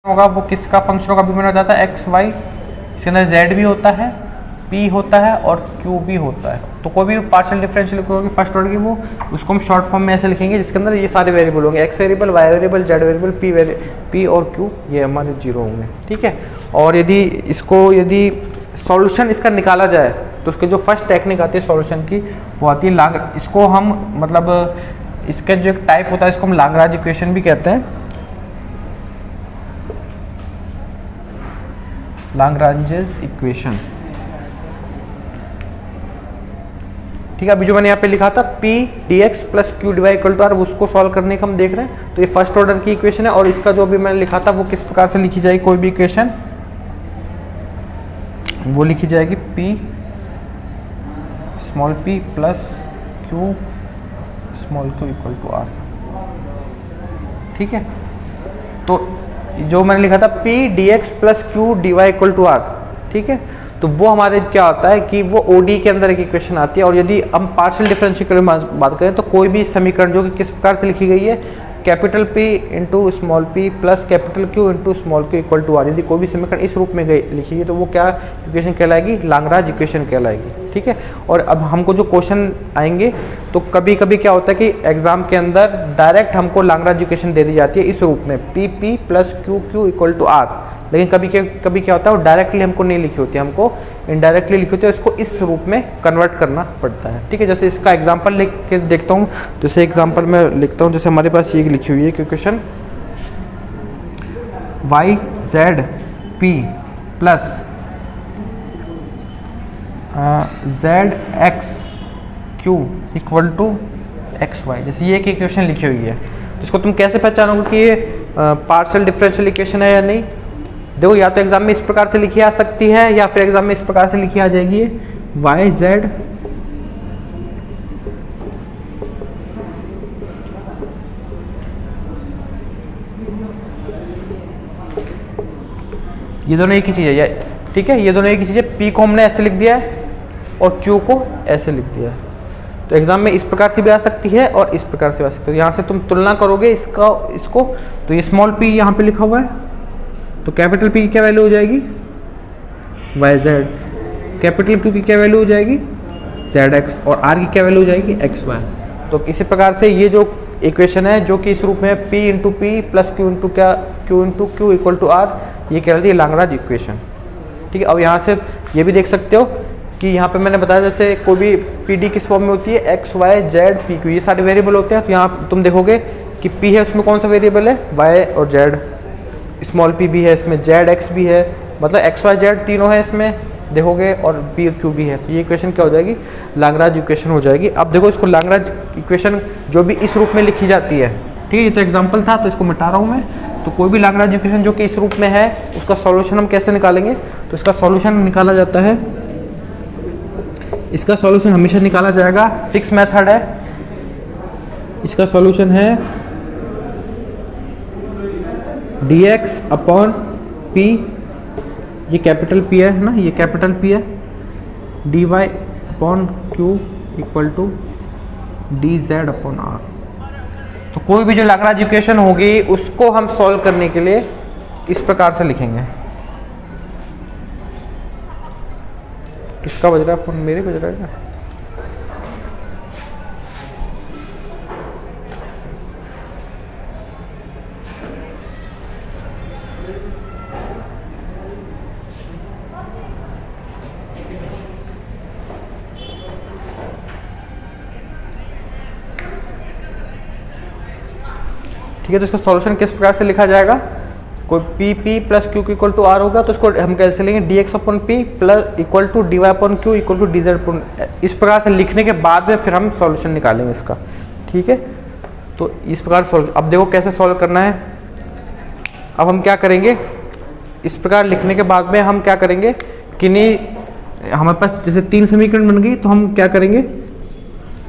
होगा वो किसका फंक्शन होगा, अभी मैंने बताया था एक्स वाई, इसके अंदर जेड भी होता है, पी होता है और क्यू भी होता है। तो कोई भी पार्शियल डिफरेंशियल होगी फर्स्ट ऑर्डर की, वो उसको हम शॉर्ट फॉर्म में ऐसे लिखेंगे जिसके अंदर ये सारे वेरिएबल होंगे, x variable, y variable, z variable, p और क्यू ये हमारे जीरो होंगे, ठीक है। और यदि सॉल्यूशन इसका निकाला जाए तो उसके जो फर्स्ट टेक्निक आती है सॉल्यूशन की वो आती है इसको हम मतलब इसका जो एक टाइप होता है इसको हम लाग्रांज इक्वेशन भी कहते हैं, लाग्रांजेस इक्वेशन, ठीक है। अभी जो मैंने यहाँ पे लिखा था P dx plus q d y equal to r, उसको सॉल्व करने का हम देख रहे हैं। तो ये फर्स्ट ऑर्डर की इक्वेशन है और इसका जो भी मैंने लिखा था वो किस प्रकार से लिखी जाएगी, कोई भी इक्वेशन वो लिखी जाएगी P small p plus q small q equal to r, ठीक है। तो जो मैंने लिखा था P dx plus q d y equal to r, ठीक है। तो वो हमारे क्या होता है कि वो ODE के अंदर एक इक्वेशन आती है। और यदि हम पार्शियल डिफरेंशियल की बात करें तो कोई भी समीकरण जो कि किस प्रकार से लिखी गई है, capital P into small p plus capital Q into small q equal to r, यदि कोई भी समीकरण इस रूप में लिखी गई तो वो क्या इक्वेशन कहलाएगी, लाग्रांज इक्वेशन कहलाएगी, ठीक है। और अब हमको जो क्वेश्चन आएंगे तो कभी कभी क्या होता है कि एग्जाम के अंदर डायरेक्ट हमको लाग्रांज इक्वेशन दे दी जाती है इस रूप में P plus Q equal to r, लेकिन कभी क्या होता है वो डायरेक्टली हमको नहीं लिखी होती है, हमको इनडायरेक्टली लिखी होती है, इसको इस रूप में कन्वर्ट करना पड़ता है, ठीक है। जैसे इसका एग्जांपल लिख के देखता हूँ, जैसे एग्जांपल में लिखता हूँ, जैसे हमारे पास ये लिखी हुई है equation y z p plus z x q equal to x y, जैसे ये एक इक्वेशन लिखी हुई है। तो इसको तुम कैसे पहचानोगे कि ये पार्शियल डिफरेंशियल इक्वेशन है या नहीं? देखो, या तो एग्जाम में इस प्रकार से लिखी आ सकती है या फिर एग्जाम में इस प्रकार से लिखी आ जाएगी वाई जेड ये दोनों एक ही चीज़ है, ठीक है। ये दोनों एक ही चीज़ है, P को हमने ऐसे लिख दिया है और Q को ऐसे लिख दिया है। तो एग्जाम में इस प्रकार से भी आ सकती है और इस प्रकार से भी आ सकती है। यहाँ से तुम तुलना करोगे इसको, तो ये स्मॉल p यहाँ पे लिखा हुआ है, तो कैपिटल P की क्या वैल्यू हो जाएगी, वाई जेड, कैपिटल Q की क्या वैल्यू हो जाएगी, जेड एक्स, और R की क्या वैल्यू हो जाएगी, एक्स वाई। तो इसी प्रकार से ये जो इक्वेशन है जो कि इस रूप में P into p plus Q into q equal to r, ये कहलाती है लाग्रांज इक्वेशन, ठीक है। अब यहाँ से ये भी देख सकते हो कि यहाँ पे मैंने बताया जैसे कोई भी PD किस फॉर्म में होती है, x y z p q, ये सारे वेरिएबल होते हैं। तो यहाँ तुम देखोगे कि P है उसमें कौन सा वेरिएबल है, वाई और जेड, स्मॉल p भी है इसमें, जेड एक्स भी है, मतलब एक्स वाई जेड तीनों है इसमें देखोगे, और P क्यू भी है। तो ये इक्वेशन क्या हो जाएगी, लाग्रांज इक्वेशन हो जाएगी। अब देखो इसको लाग्रांज इक्वेशन जो भी इस रूप में लिखी जाती है, ठीक है, ये तो एग्जाम्पल था तो इसको मिटा रहा हूँ मैं। तो कोई भी लाग्रांज इक्वेशन जो कि इस रूप में है उसका सॉल्यूशन हम कैसे निकालेंगे, तो इसका सॉल्यूशन निकाला जाता है, इसका सॉल्यूशन हमेशा निकाला जाएगा, फिक्स मेथड है, इसका सॉल्यूशन है dx अपॉन p, ये कैपिटल P है ना, ये कैपिटल P है, dy upon q equal to dz upon r। तो कोई भी जो लाग्रांज इक्वेशन होगी उसको हम सॉल्व करने के लिए इस प्रकार से लिखेंगे। किसका बज रहा है फोन, मेरे बज रहा है क्या? ठीक है, तो इसका सॉल्यूशन किस प्रकार से लिखा जाएगा, कोई P plus Q equal to R होगा तो इसको हम कैसे लेंगे, dx upon P plus equal to dy upon Q equal to dz upon, इस प्रकार से लिखने के बाद में फिर हम सॉल्यूशन निकालेंगे इसका, ठीक है। तो इस प्रकार सॉल्व, अब देखो कैसे सॉल्व करना है। अब हम क्या करेंगे, इस प्रकार लिखने के बाद में हम क्या करेंगे कि नहीं, हमारे पास जैसे 3 समीकरण बन गई तो हम क्या करेंगे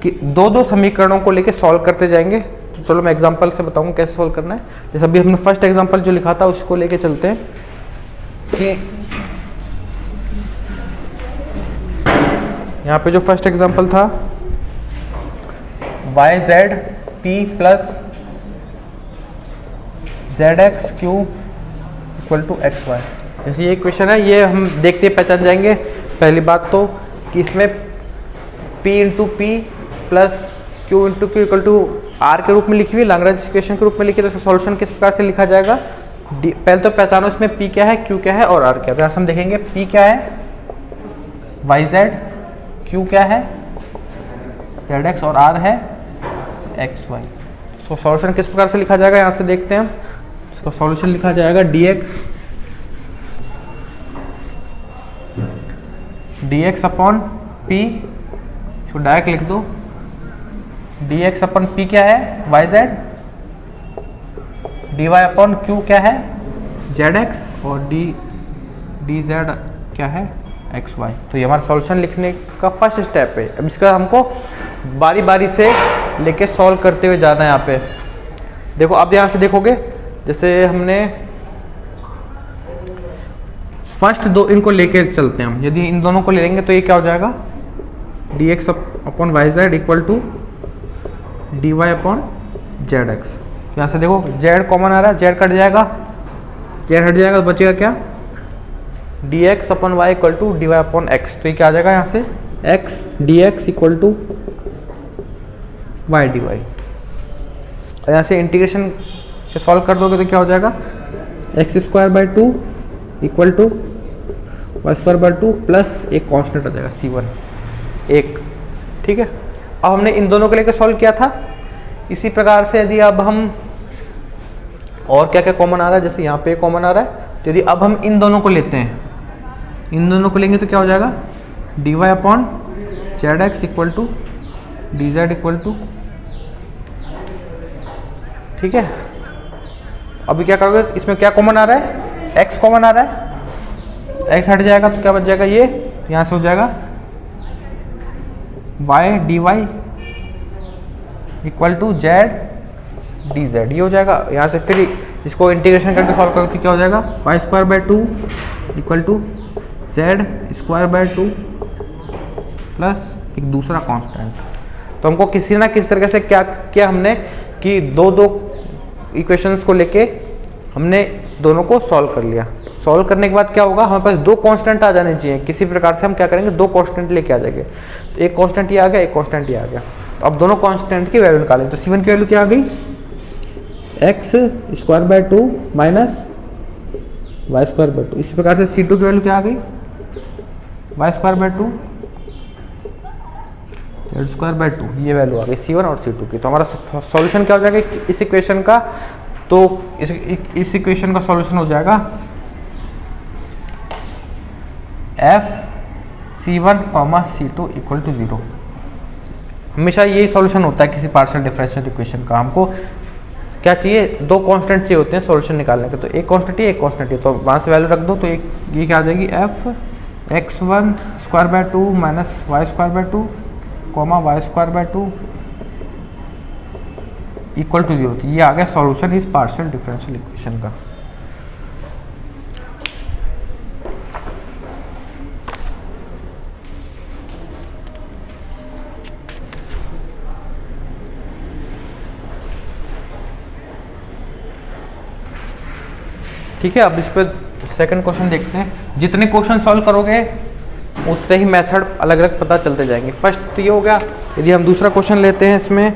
कि 2-2 समीकरणों को लेके सॉल्व करते जाएंगे। तो चलो मैं एग्जांपल से बताऊंगा कैसे सॉल्व करना है। जैसे अभी हमने फर्स्ट एग्जांपल जो लिखा था उसको लेके चलते हैं कि यहाँ पे जो फर्स्ट एग्जांपल था y z p plus z x q equal to x y. जैसे ये इक्वेशन है, ये हम देखते पहचान जाएंगे। पहली बात तो कि इसमें p into p plus q into q equal to r के रूप में लिखी हुई, लैग्रेंज इक्वेशन के रूप में लिखी, तो इसका सॉल्यूशन किस प्रकार से लिखा जाएगा। पहले तो पहचानो इसमें p क्या है, q क्या है और r क्या है। तो यहाँ से हम देखेंगे p क्या है वाई जेड, q क्या है जेड एक्स और r है एक्स वाई। इसको सॉल्यूशन किस प्रकार से लिखा जाएगा यहाँ से देखते हैं हम। इसका सॉल्यूशन लिखा जाएगा dx अपॉन p, इसको डायरेक्ट लिख दो। dx अपॉन p क्या है y z, dy upon q क्या है जेड एक्स और dz क्या है एक्स वाई। तो ये हमारा सॉल्यूशन लिखने का फर्स्ट स्टेप है। अब इसका हमको बारी बारी से लेके सॉल्व करते हुए जाना है। यहाँ पे देखो, अब यहाँ से देखोगे जैसे हमने फर्स्ट दो इनको लेके चलते हैं हम। यदि इन दोनों को ले लेंगे तो ये क्या हो जाएगा dx upon y z equal to dy upon z x. यहाँ से देखो z कॉमन आ रहा है, z कट जाएगा, z हट जाएगा तो बचेगा क्या dx upon y equal to dy upon x. तो ये क्या आ जाएगा यहाँ से x dx equal to y dy। और यहाँ से इंटीग्रेशन से सॉल्व कर दोगे तो क्या हो जाएगा x square by two equal to y square by two plus एक कॉन्स्टेंट आ जाएगा c1 एक। ठीक है, अब हमने इन दोनों को लेकर सॉल्व किया था। इसी प्रकार से यदि अब हम और क्या क्या कॉमन आ रहा है, जैसे यहाँ पे कॉमन आ रहा है, तो यदि अब हम इन दोनों को लेते हैं, इन दोनों को लेंगे तो क्या हो जाएगा dy upon z x equal to d z equal to. ठीक है, अभी क्या करोगे, इसमें क्या कॉमन आ रहा है x कॉमन आ रहा है, x हट जाएगा तो क्या बच जाएगा ये, यहाँ से हो जाएगा y dy equal to z d z, ये हो जाएगा। यहाँ से फिर इसको इंटीग्रेशन करके सॉल्व करो तो क्या हो जाएगा y square by two equal to z square by two plus एक दूसरा कांस्टेंट। तो हमको किसी ना किसी तरीके से क्या किया हमने कि दो दो इक्वेशंस को लेके हमने दोनों को सॉल्व कर लिया। सॉल्व करने के बाद क्या होगा, हमारे पास दो कांस्टेंट आ जाने चाहिए। किसी प्रकार से हम क्या करेंगे, दो कांस्टेंट लेके आ जाएंगे। तो एक कांस्टेंट ये आ गया, एक कांस्टेंट ये आ गया। तो अब दोनों कांस्टेंट की वैल्यू निकालें। तो c1 की वैल्यू क्या आ गई x square by two minus y square by two. इसी प्रकार से c2 की वैल्यू क्या आ गई y square by two z square by two, ये वैल्यू आ गई c1 और c2 की। तो हमारा सॉल्यूशन क्या हो जाएगा इस इक्वेशन का, तो इस इक्वेशन का सॉल्यूशन हो जाएगा f c1 c2 equal to 0। हमेशा यही सॉल्यूशन होता है किसी पार्शियल डिफरेंशियल इक्वेशन का। हमको क्या चाहिए, दो कांस्टेंट चाहिए होते हैं सॉल्यूशन निकालने के। तो एक कांस्टेंट है एक कांस्टेंट है, तो वहाँ से वैल्यू रख दो। तो ये क्या आ जाएगी f x1 square by two minus y square by two comma y square by two equal to 0। तो ये आ गया सॉल्यूशन इस पार्शियल डिफरेंशियल इक्वेशन का। ठीक है, अब इस पर सेकंड क्वेश्चन देखते हैं। जितने क्वेश्चन सॉल्व करोगे उतने ही मेथड अलग अलग पता चलते जाएंगे। फर्स्ट तो ये हो गया। यदि हम दूसरा क्वेश्चन लेते हैं, इसमें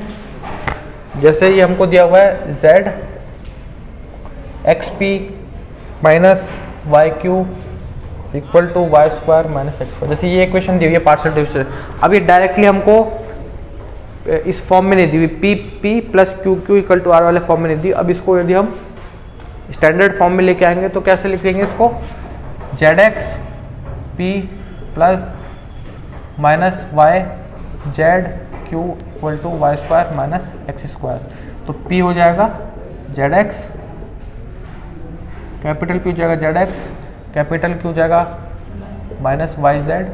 जैसे ये हमको दिया हुआ है z x p minus y q equal to y square minus x square. जैसे ये इक्वेशन दी हुई है पार्शियल डिफरेंशियल, अब ये डायरेक्टली हमको इस फॉर्म में नहीं दी हुई, p p plus q q equal to r वाले फॉर्म में नहीं दी। अब इसको यदि हम स्टैंडर्ड फॉर्म में लेके आएंगे तो कैसे लिख देंगे इसको, z x p plus minus y z q equal to y square minus x square. तो पी हो जाएगा जेड एक्स, कैपिटल पी हो जाएगा जेड एक्स, कैपिटल क्यू हो जाएगा माइनस वाई जेड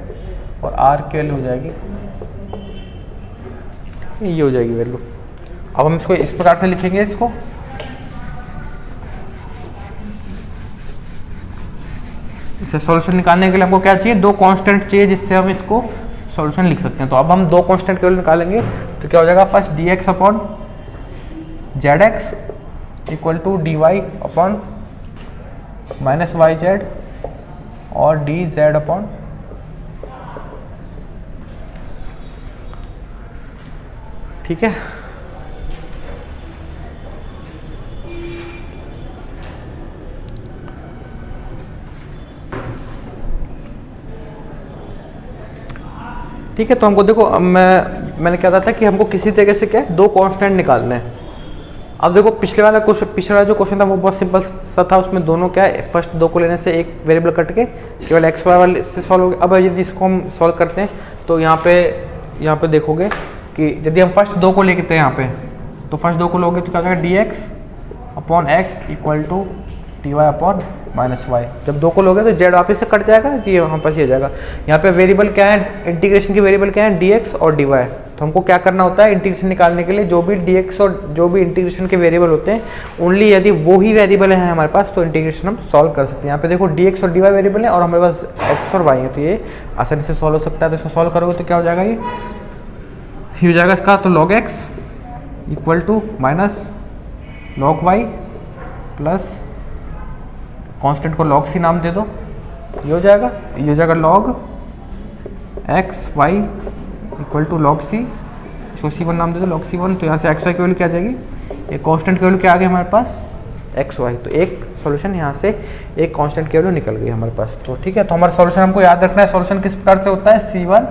और आर की वैल्यू हो जाएगी ये हो जाएगी वैल्यू। अब हम इसको इस प्रकार से लिखेंगे। इसको इसे सॉल्यूशन निकालने के लिए हमको क्या चाहिए, दो कांस्टेंट चाहिए जिससे हम इसको सॉल्यूशन लिख सकते हैं। तो अब हम दो कांस्टेंट केवल निकालेंगे तो क्या हो जाएगा, first d x upon z x equal to d y upon minus y z और डी जेड अपॉन ठीक है। ठीक है, तो हमको देखो, अब मैंने क्या था कि हमको किसी तरीके से क्या दो कांस्टेंट निकालने हैं। अब देखो पिछले वाला जो क्वेश्चन था वो बहुत सिंपल सा था, उसमें दोनों क्या है, फर्स्ट दो को लेने से एक वेरिएबल कट के केवल एक्स वाई वाले से सॉल्व हो गया। अब यदि इसको हम सॉल्व करते हैं तो यहाँ पे देखोगे कि यदि हम फर्स्ट दो को लेते हैं यहाँ पे, तो फर्स्ट दो को लोगे तो क्या हो जाएगा, d x upon x equal to d y upon minus y. जब दो को लोगे तो जेड वापस से कट जाएगा, ये वहाँ पर ही हो जाएगा। यहाँ पे वेरिएबल क्या है, इंटीग्रेशन की वेरिएबल क्या है, डी एक्स और डी वाई। तो हमको क्या करना होता है, इंटीग्रेशन निकालने के लिए जो भी डी एक्स और जो भी इंटीग्रेशन के वेरिएबल होते हैं, ओनली यदि वो ही वेरिएबल है हमारे पास तो इंटीग्रेशन हम सॉल्व कर सकते हैं। यहाँ पे देखो डी एक्स और डी वाई वेरिएबल है और हमारे पास एक्स और वाई है, तो ये आसानी से सॉल्व हो सकता है। तो इसको सॉल्व करोगे तो क्या हो जाएगा, ये हो जाएगा इसका, तो log x equal to minus log y plus constant को लॉग सी नाम दे दो, ये हो जाएगा log x y equal to log c, इसको सी वन नाम दे दो, लॉग सी वन। तो यहाँ से एक्स वाई की वैल्यू क्या आ जाएगी, एक कांस्टेंट की वैल्यू क्या आ गई हमारे पास, एक्स वाई। तो एक सॉल्यूशन यहाँ से एक कांस्टेंट की वैल्यू निकल गई हमारे पास। तो ठीक है, तो हमारा सॉल्यूशन हमको याद रखना है, सॉल्यूशन किस प्रकार से होता है, C1,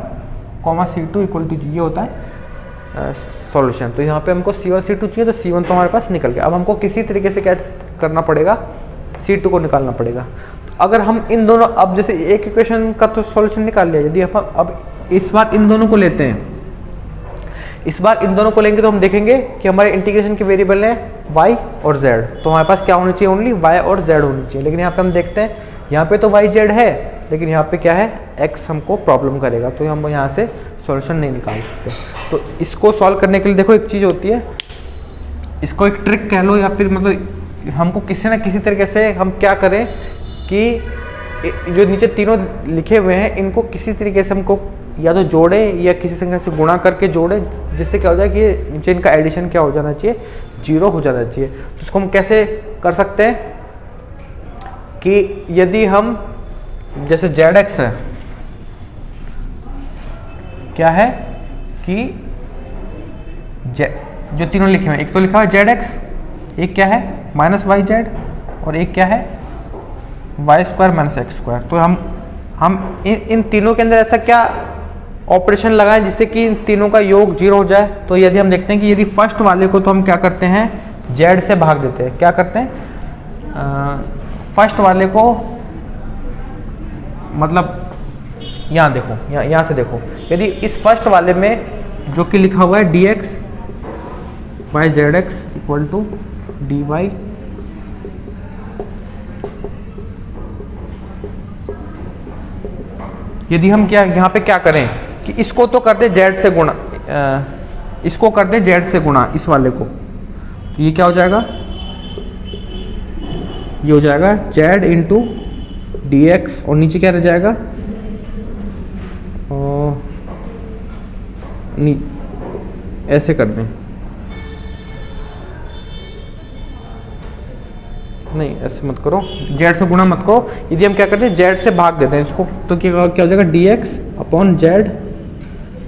C2 इक्वल टू ये होता है सॉल्यूशन। तो यहाँ पे हमको C1 C2 चाहिए, तो C1 तो हमारे पास निकल गया। अब हमको किसी तरीके से क्या करना पड़ेगा, C2 को निकालना पड़ेगा। तो अगर हम इन दोनों, अब जैसे एक इक्वेशन का तो सॉल्यूशन निकाल लिया, यदि हम अब इस बार इन दोनों को लेते हैं, इस बार इन दोनों को लेंगे तो हम देखेंगे कि हमारे इंटीग्रेशन के वेरिएबल है y और z। तो हमारे पास क्या होनी चाहिए, ओनली y और z होनी चाहिए। लेकिन यहाँ पे हम देखते हैं, यहाँ पे तो y z है, लेकिन यहाँ पे क्या है, x हमको प्रॉब्लम करेगा, तो हम यहाँ से सॉल्यूशन नहीं निकाल सकते। तो इसको सॉल्व करने के लिए देखो एक चीज़ होती है, इसको एक ट्रिक कह लो, या फिर मतलब हमको किसी ना किसी तरीके से हम क्या करें कि जो नीचे तीनों लिखे हुए हैं इनको किसी तरीके से हमको या तो जोड़े या किसी संख्या से गुणा करके जोड़े, जिससे क्या हो जाए कि नीचे इनका एडिशन क्या हो जाना चाहिए, 0 हो जाना चाहिए। तो इसको हम कैसे कर सकते हैं कि यदि हम जैसे ZX है, क्या है कि जो तीनों लिखे हुए हैं, एक तो लिखा हुआ है ZX, एक क्या है माइनस वाई जेड, और एक क्या है y square minus x square. तो हम इन तीनों के अंदर ऐसा क्या ऑपरेशन लगाएं जिससे कि इन तीनों का योग 0 हो जाए। तो यदि हम देखते हैं कि यदि फर्स्ट वाले को तो हम क्या करते हैं, जेड से भाग देते हैं। क्या करते हैं, फर्स्ट वाले को, मतलब यहाँ देखो, यहाँ से देखो, यदि इस फर्स्ट वाले में जो कि लिखा हुआ है d x by z x equal to d y, यदि हम क्या यहाँ पे क्या करें कि इसको तो कर दे जेड से गुणा, इसको कर दे जेड से गुणा इस वाले को, तो ये क्या हो जाएगा, ये हो जाएगा जेड इंटू डी एक्स, और नीचे क्या रह जाएगा, ऐसे कर दें, नहीं ऐसे मत करो, जेड से गुणा मत करो। यदि हम क्या करते हैं जेड से भाग देते हैं इसको, तो क्या हो जाएगा, d x upon z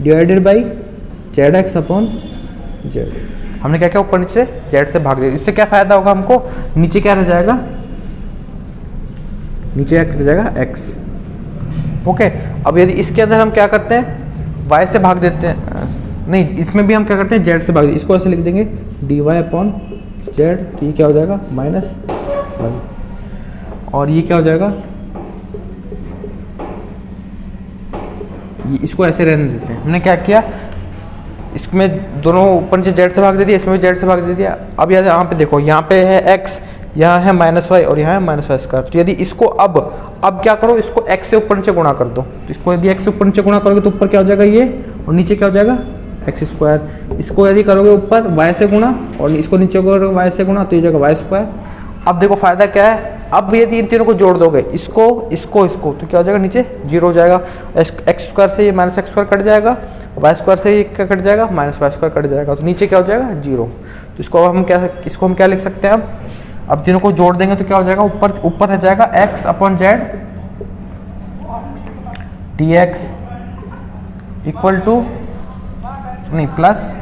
divided by z x upon Z. हमने क्या किया, ऊपर नीचे जेड से भाग दिया। इससे क्या फायदा होगा हमको, नीचे क्या रह जाएगा, नीचे रह जाएगा एक्स। ओके, अब यदि इसके अंदर हम क्या करते हैं, वाई से भाग देते हैं, नहीं इसमें भी हम क्या करते हैं जेड से भाग देते हैं, इसको ऐसे लिख देंगे डी वाई अपॉन जेड, तो ये क्या हो जाएगा माइनस, और ये क्या हो जाएगा, ये इसको ऐसे रहने देते हैं। हमने क्या किया, इसमें दोनों ऊपर से जेड से भाग दे दिया, इसमें भी जेड से भाग दे दिया। अब यहाँ पे देखो, यहाँ पे है एक्स, यहाँ है माइनस वाई और यहाँ है माइनस वाई स्क्वायर। तो यदि इसको अब क्या करो, इसको एक्स से ऊपर नीचे गुणा कर दो। तो इसको यदि एक्स से ऊपर नीचे गुणा करोगे तो ऊपर क्या हो जाएगा ये, और नीचे क्या हो जाएगा एक्स स्क्वायर। इसको यदि करोगे ऊपर वाई से गुणा और इसको नीचे करोगे वाई से गुणा, तो ये जाएगा वाई स्क्वायर। अब देखो फायदा क्या है, अब यदि इन तीनों को जोड़ दोगे, इसको इसको इसको, तो क्या हो जाएगा, नीचे 0 हो जाएगा। एक्स स्क्वायर से ये माइनस एक्स स्क्वायर कट जाएगा, वाई स्क्वायर से ये क्या कट जाएगा, माइनस वाई स्क्वायर कट जाएगा, तो नीचे क्या हो जाएगा 0। तो इसको हम क्या लिख सकते हैं, अब अब तीनों को जोड़ देंगे तो क्या हो जाएगा, ऊपर रह जाएगा x upon z d x equal to नहीं प्लस,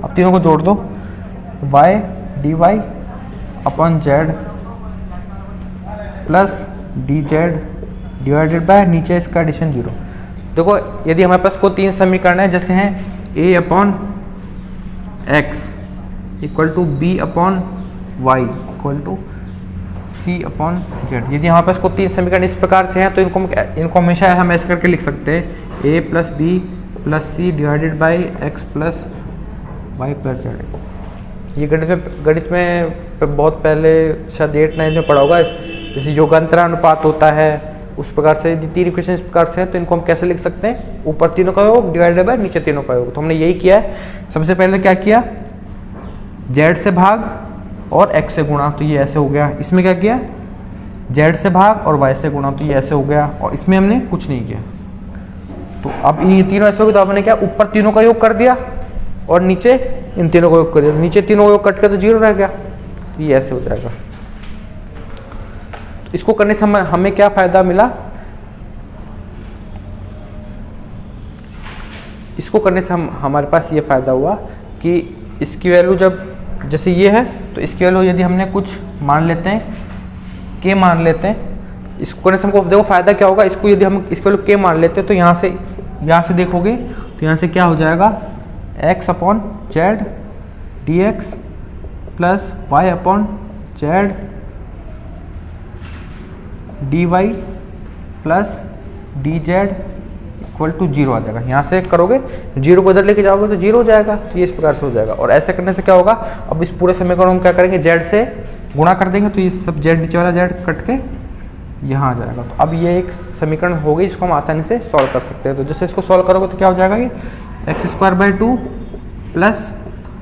अब तीनों को जोड़ दो y d y upon z plus d z divided by नीचे इसका एडिशन 0। देखो यदि हमारे पास को 3 समीकरण है जैसे हैं a upon x equal to b upon y equal to c upon z, यदि हमारे पास को 3 समीकरण इस प्रकार से हैं तो इनको हमेशा हम ऐसे करके लिख सकते हैं a plus b plus c divided by x plus y plus z. ये गणित में बहुत पहले शायद 8-9 में पढ़ा होगा, जैसे योगांतरानुपात होता है उस प्रकार से। यदि 3 इक्वेशन इस प्रकार से हैं तो इनको हम कैसे लिख सकते हैं, ऊपर तीनों का योग डिवाइडेड बाय नीचे तीनों का योग। तो हमने यही किया है। सबसे पहले क्या किया, z से भाग और x से गुणा, तो ये ऐसे हो गया। इसमें क्या किया, z से भाग और y से गुणा, तो ये ऐसे हो गया। और इसमें हमने कुछ नहीं किया। तो अब ये तीनों ऐसे हो गए तो हमने क्या, ऊपर तीनों का योग कर दिया और नीचे इन तीनों का योग कर दिया। तो नीचे तीनों का योग कट के तो 0 रह गया, तो ये ऐसे हो जाएगा। इसको करने से हमें क्या फायदा मिला, इसको करने से हमारे पास ये फायदा हुआ कि इसकी वैल्यू जब जैसे ये है तो इसकी वैल्यू यदि हमने कुछ मान लेते हैं k मान लेते हैं, इसको करने से हमको देखो फायदा क्या होगा। इसको यदि हम इसकी वैल्यू k मान लेते हैं तो यहाँ से देखोगे तो यहाँ से क्या हो जाएगा, x upon z d x plus y upon z d y plus d z equal to 0 आ जाएगा। यहाँ से करोगे 0 को इधर लेके जाओगे तो 0 हो जाएगा। तो ये इस प्रकार से हो जाएगा। और ऐसे करने से क्या होगा, अब इस पूरे समीकरण हम क्या करेंगे, z से गुणा कर देंगे तो ये सब z नीचे वाला z कट के यहाँ आ जाएगा। तो अब ये एक समीकरण हो गई, इसको हम आसानी से सॉल्व कर सकते हैं। तो जैसे इसको सॉल्व करोगे तो क्या हो जाएगा, ये x² 2 plus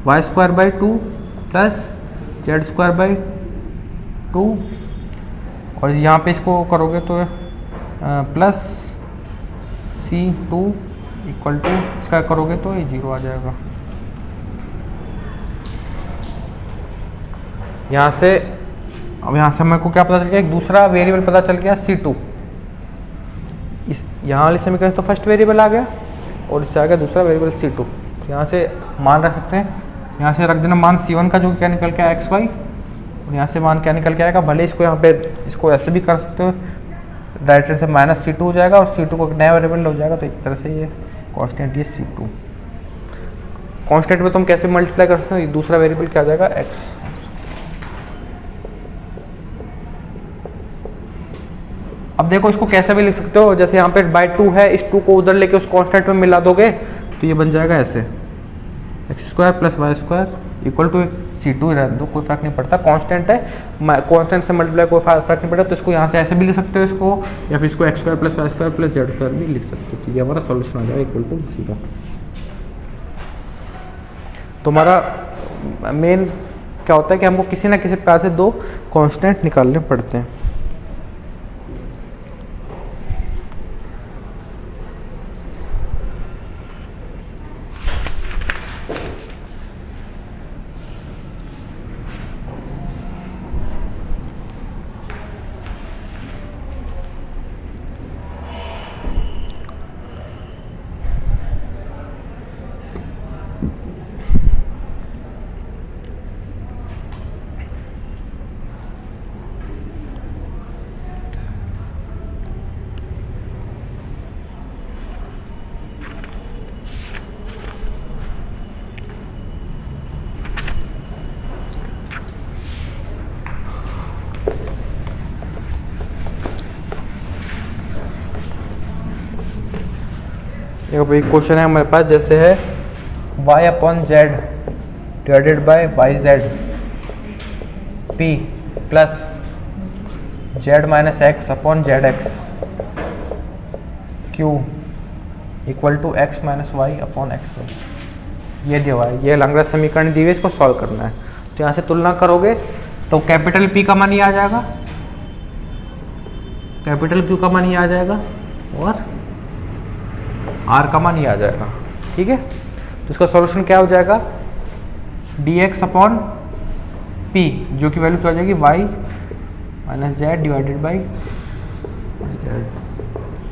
y² 2 plus z² 2 और यहाँ पे इसको करोगे तो प्लस C2 इक्वल टू इसका करोगे तो ये 0 आ जाएगा। यहाँ से अब यहाँ से मेरे को क्या पता चल गया, एक दूसरा वेरिएबल पता चल गया C2। इस यहाँ वाले समीकरण तो फर्स्ट वेरिएबल आ गया और इससे आ गया दूसरा वेरिएबल C2। तो यहाँ से मान रख सकते हैं, यहाँ से रख देना मान C1 का जो क्या निकल के आया xy, और यहाँ से मान क्या निकल के आएगा। भले इसको यहाँ पे इसको ऐसे भी कर सकते हो, डायरेक्ट से -C2 हो जाएगा और C2 को नया वेरिएबल हो जाएगा। तो एक तरह से ये कांस्टेंट ये C2 कांस्टेंट में तुम कैसे मल्टीप्लाई कर सकते हो, दूसरा वेरिएबल क्या आ जाएगा x। अब देखो इसको कैसे भी लिख सकते हो, जैसे यहाँ पे बाय 2 है, इस 2 को उधर लेके उस कांस्टेंट में मिला दोगे तो ये बन जाएगा ऐसे x² plus y² equal to C2 ही रहने दो, कोई फर्क नहीं पड़ता, कांस्टेंट है, कांस्टेंट से मल्टीप्लाई कोई फर्क नहीं पड़ता। तो इसको यहाँ से ऐसे भी लिख सकते हो इसको, या फिर इसको x² plus y² plus z² भी लिख सकते हो। तो ये हमारा सॉल्यूशन आ जाएगा इक्वल टू 0। तो हमारा मेन क्या होता है कि हमको किसी ना किसी प्रकार से 2 कांस्टेंट निकालने पड़ते हैं। एक क्वेश्चन है हमारे पास, जैसे है y upon z divided by y z p plus z minus x upon z x q equal to x minus y upon x. ये दिया हुआ है, ये लैग्रेंज समीकरण दी हुई है, इसको सॉल्व करना है। तो यहाँ से तुलना करोगे तो कैपिटल P का मान ये आ जाएगा, कैपिटल Q का मान ये आ जाएगा और R का मान ये आ जाएगा। ठीक है, तो इसका सॉल्यूशन क्या हो जाएगा, dx अपॉन p जो की वैल्यू क्या हो जाएगी y minus z divided by z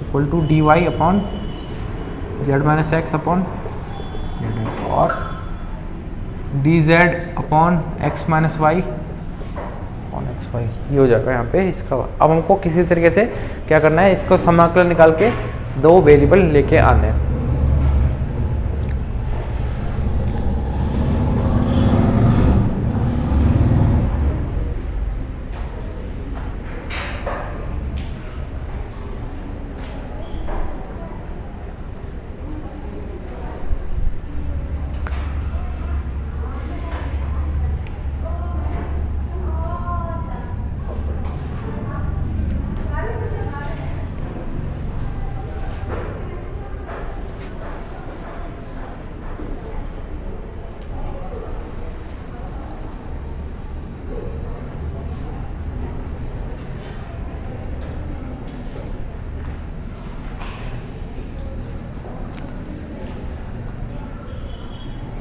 equal to d y upon z minus x upon z x और d z upon x minus y upon x y, ये हो जाएगा यहाँ पे इसका। अब हमको किसी तरीके से क्या करना है, इसको समाकलन निकाल के दो वेरिएबल लेके आने हैं।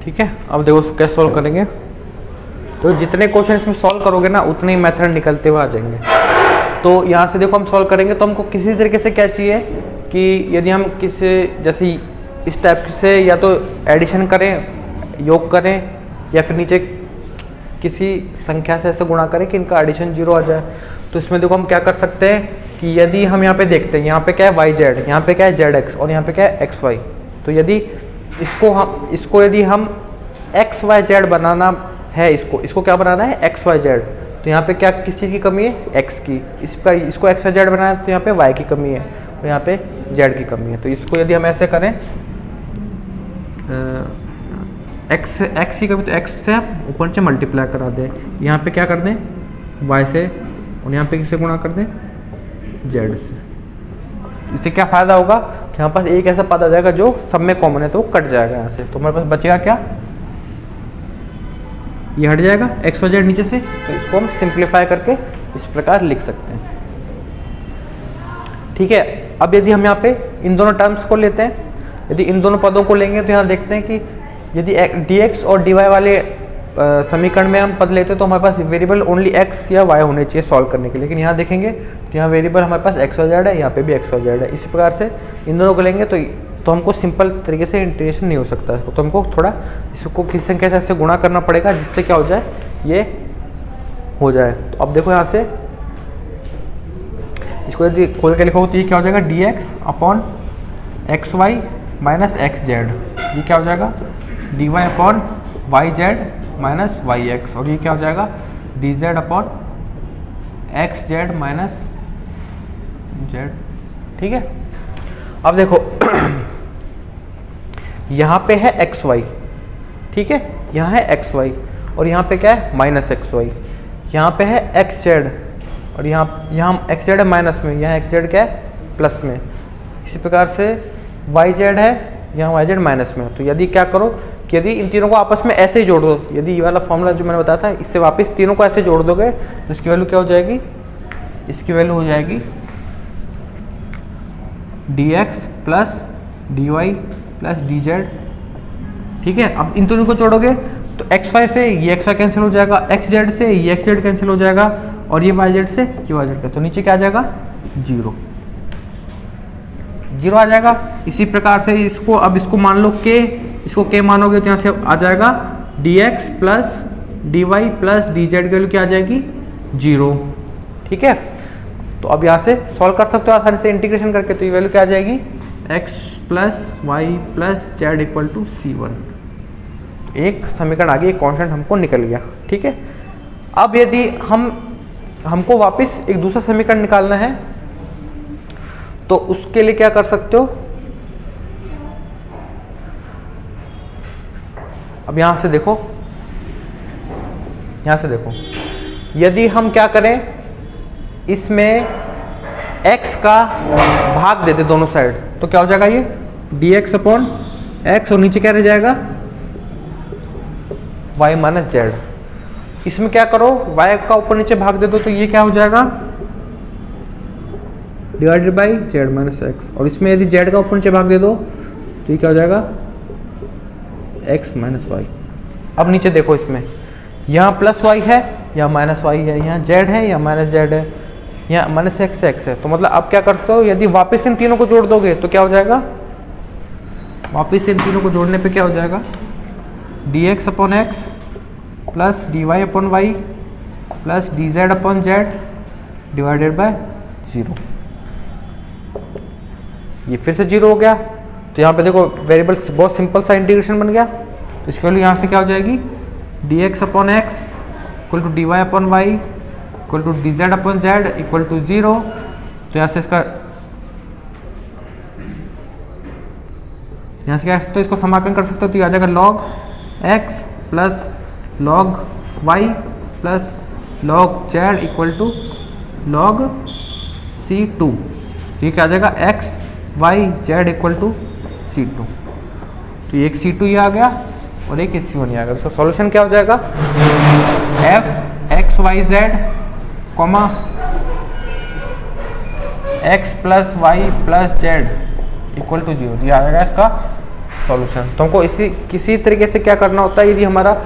ठीक है, अब देखो उसको कैसे सॉल्व करेंगे। तो जितने क्वेश्चन इसमें सॉल्व करोगे ना उतने ही मेथड निकलते हुए आ जाएंगे। तो यहाँ से देखो हम सॉल्व करेंगे तो हमको किसी तरीके से क्या चाहिए कि यदि हम किसी जैसे इस टाइप से या तो एडिशन करें, योग करें, या फिर नीचे किसी संख्या से ऐसे गुणा करें कि इनका एडिशन 0 आ जाए। तो इसमें देखो हम क्या कर सकते हैं कि यदि हम यहाँ पे देखते हैं, यहाँ पे क्या है वाई जेड, यहाँ पे क्या है जेड एक्स और यहाँ पे क्या है एक्स वाई। तो यदि इसको यदि हम एक्स वाई जेड बनाना है, इसको क्या बनाना है एक्स वाई जेड, तो यहाँ पे क्या किस चीज़ की कमी है, एक्स की। इसको एक्स वाई जेड बनाना है तो यहाँ पे वाई की कमी है और यहाँ पे जेड की कमी है। तो इसको यदि हम ऐसे करें एक्स की कमी, तो एक्स से हम ऊपर से मल्टीप्लाई करा दें, यहाँ पे क्या कर दें वाई से और यहाँ पे किससे गुणा कर दें जेड से। इससे क्या फ़ायदा होगा कि हमारे पास एक ऐसा पद आ जाएगा जो सब में कॉमन है तो वो कट जाएगा यहाँ से। तो हमारे पास बचेगा क्या, ये हट जाएगा एक्स वाई जेड नीचे से। तो इसको हम सिंप्लीफाई करके इस प्रकार लिख सकते हैं। ठीक है, अब यदि हम यहाँ पे इन दोनों टर्म्स को लेते हैं, यदि इन दोनों पदों को लेंगे तो यहाँ देखते हैं कि यदि dx और dy वाले समीकरण में हम पद लेते हैं तो हमारे पास वेरिएबल ओनली x या y होने चाहिए सॉल्व करने के लिए। लेकिन यहाँ देखेंगे तो यहाँ वेरिएबल हमारे पास x और z है, यहाँ पे भी x और z है। इसी प्रकार से इन दोनों को लेंगे तो हमको सिंपल तरीके से इंटीग्रेशन नहीं हो सकता, तो हमको थोड़ा इसको किसी संख्या से ऐसे गुणा करना पड़ेगा जिससे क्या हो जाए, ये हो जाए। तो अब देखो यहाँ से इसको यदि खोल के लिखो तो ये क्या हो जाएगा dx upon x y minus x z, ये क्या हो जाएगा dy upon y z minus y x, और ये क्या हो जाएगा d z upon x z minus z. ठीक है, अब देखो यहाँ पे है एक्स वाई, ठीक है, यहाँ है एक्स वाई और यहाँ पे क्या है माइनस एक्स वाई, यहाँ पे है एक्स जेड और यहाँ एक्स जेड है माइनस में, यहाँ एक्स जेड क्या है प्लस में। इसी प्रकार से वाई जेड है, यहाँ वाई जेड माइनस में। तो यदि क्या करो कि यदि इन तीनों को आपस में ऐसे ही जोड़ दो, यदि ये वाला फॉर्मूला जो मैंने बताया था इससे वापस तीनों को ऐसे जोड़ दोगे तो इसकी वैल्यू क्या हो जाएगी, इसकी वैल्यू हो जाएगी dx plus dy plus dz। ठीक है, अब इन दोनों को जोड़ोगे तो एक्स वाई से ये एक्स वाई कैंसिल हो जाएगा, एक्स जेड से ये एक्स जेड कैंसिल हो जाएगा और ये वाई जेड से ये वाई जेड का, तो नीचे क्या आ जाएगा 0 आ जाएगा। इसी प्रकार से इसको अब इसको मान लो के, इसको के मानोगे तो यहाँ से आ जाएगा dx plus dy plus dz की वैल्यू क्या आ जाएगी 0। ठीक है, तो अब यहाँ से सॉल्व कर सकते हो आसानी से इंटीग्रेशन करके, तो ये वैल्यू क्या आ जाएगी x plus y plus z equal to C1। एक समीकरण आगे एक कॉन्स्टेंट हमको निकल गया। ठीक है, अब यदि हमको वापस एक दूसरा समीकरण निकालना है तो उसके लिए क्या कर सकते हो, अब यहां से देखो, यदि हम क्या करें इसमें x का भाग दे दे दोनों साइड तो क्या हो जाएगा ये dx अपॉन एक्स और नीचे क्या रह जाएगा y माइनस जेड। इसमें क्या करो y का ऊपर नीचे भाग दे दो तो ये क्या हो जाएगा divided by Z minus x, और इसमें यदि जेड का ऊपर नीचे भाग दे दो तो ये क्या हो जाएगा x माइनस वाई। अब नीचे देखो इसमें यहाँ प्लस वाई है या माइनस वाई है, यहाँ जेड है या माइनस जेड है, यहाँ माइनस एक्स एक्स है। तो मतलब आप क्या कर सकते हो, यदि वापस इन तीनों को जोड़ दोगे तो क्या हो जाएगा, वापस इन तीनों को जोड़ने पे क्या हो जाएगा, d x upon x plus d y upon y plus d z upon z divided by 0। ये फिर से 0 हो गया। तो यहाँ पे देखो वेरिएबल बहुत सिंपल सा इंटीग्रेशन बन गया। तो इसके वैल्यू यहाँ से क्या हो जाएगी, d x upon x equal to d y upon y equal to d z upon z equal to 0। तो यहाँ से इसका यहाँ से क्या कर सकते हो, इसको समाकलन कर सकते हो। तो ये आ जाएगा log x plus log y plus log z equal to log C2। तो ये क्या आ जाएगा, x y z equal to C2। तो एक C2 ये आ गया और एक C1 ये आ गया। तो सॉल्यूशन क्या हो जाएगा, f x y z comma x plus y plus z equal to 0। ये आ जाएगा इसका सॉल्यूशन। तो हमको किसी तरीके से क्या करना होता है, यदि हमारा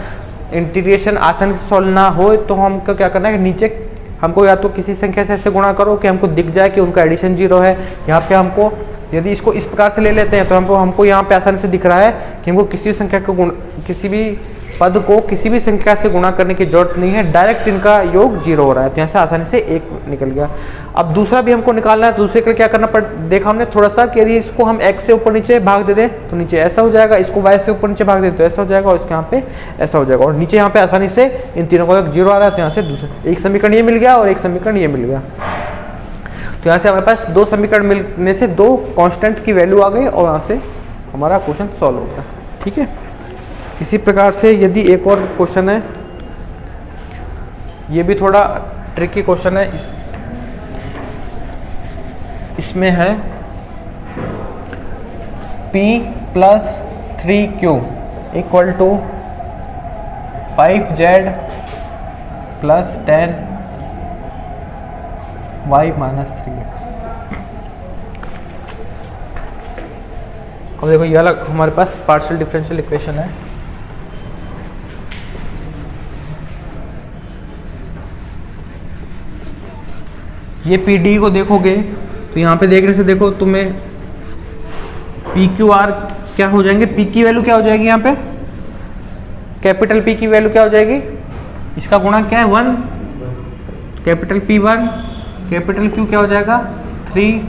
इंटीग्रेशन आसानी से सॉल्व ना हो तो हमको क्या करना है, नीचे हमको या तो किसी संख्या से ऐसे गुणा करो कि हमको दिख जाए कि उनका एडिशन 0 है। यहाँ पे हमको यदि इसको इस प्रकार से ले लेते हैं तो हमको यहाँ पे आसानी से दिख रहा है कि हमको किसी भी संख्या को किसी भी पद को किसी भी संख्या से गुणा करने की जरूरत नहीं है, डायरेक्ट इनका योग 0 हो रहा है। तो यहाँ से आसानी से 1 निकल गया। अब दूसरा भी हमको निकालना है। दूसरे के लिए क्या करना देखा हमने थोड़ा सा कि यदि इसको हम x से ऊपर नीचे भाग दे दें तो नीचे ऐसा हो जाएगा, इसको y से ऊपर नीचे भाग दे तो ऐसा हो जाएगा और इसके यहाँ पे ऐसा हो जाएगा। और नीचे यहाँ पे आसानी से इन तीनों का 0 आ रहा है। तो यहाँ से दूसरा एक समीकरण ये मिल गया और एक समीकरण ये मिल गया। तो यहाँ से हमारे पास 2 समीकरण मिलने से 2 कांस्टेंट की वैल्यू आ गई और यहाँ से हमारा क्वेश्चन सॉल्व हो गया। ठीक है, इसी प्रकार से यदि एक और क्वेश्चन है, ये भी थोड़ा ट्रिकी क्वेश्चन है। इसमें है p plus 3q equal to 5z plus 10 y minus 3x। अब देखो ये अलग हमारे पास पार्शियल डिफरेंशियल इक्वेशन है। ये PD को देखोगे तो यहाँ पे देखने से देखो तुम्हें PQR क्या हो जाएंगे, P की वैल्यू क्या हो जाएगी, यहाँ पे कैपिटल P की वैल्यू क्या हो जाएगी, इसका गुणा क्या है 1, कैपिटल P1, कैपिटल Q क्या हो जाएगा 3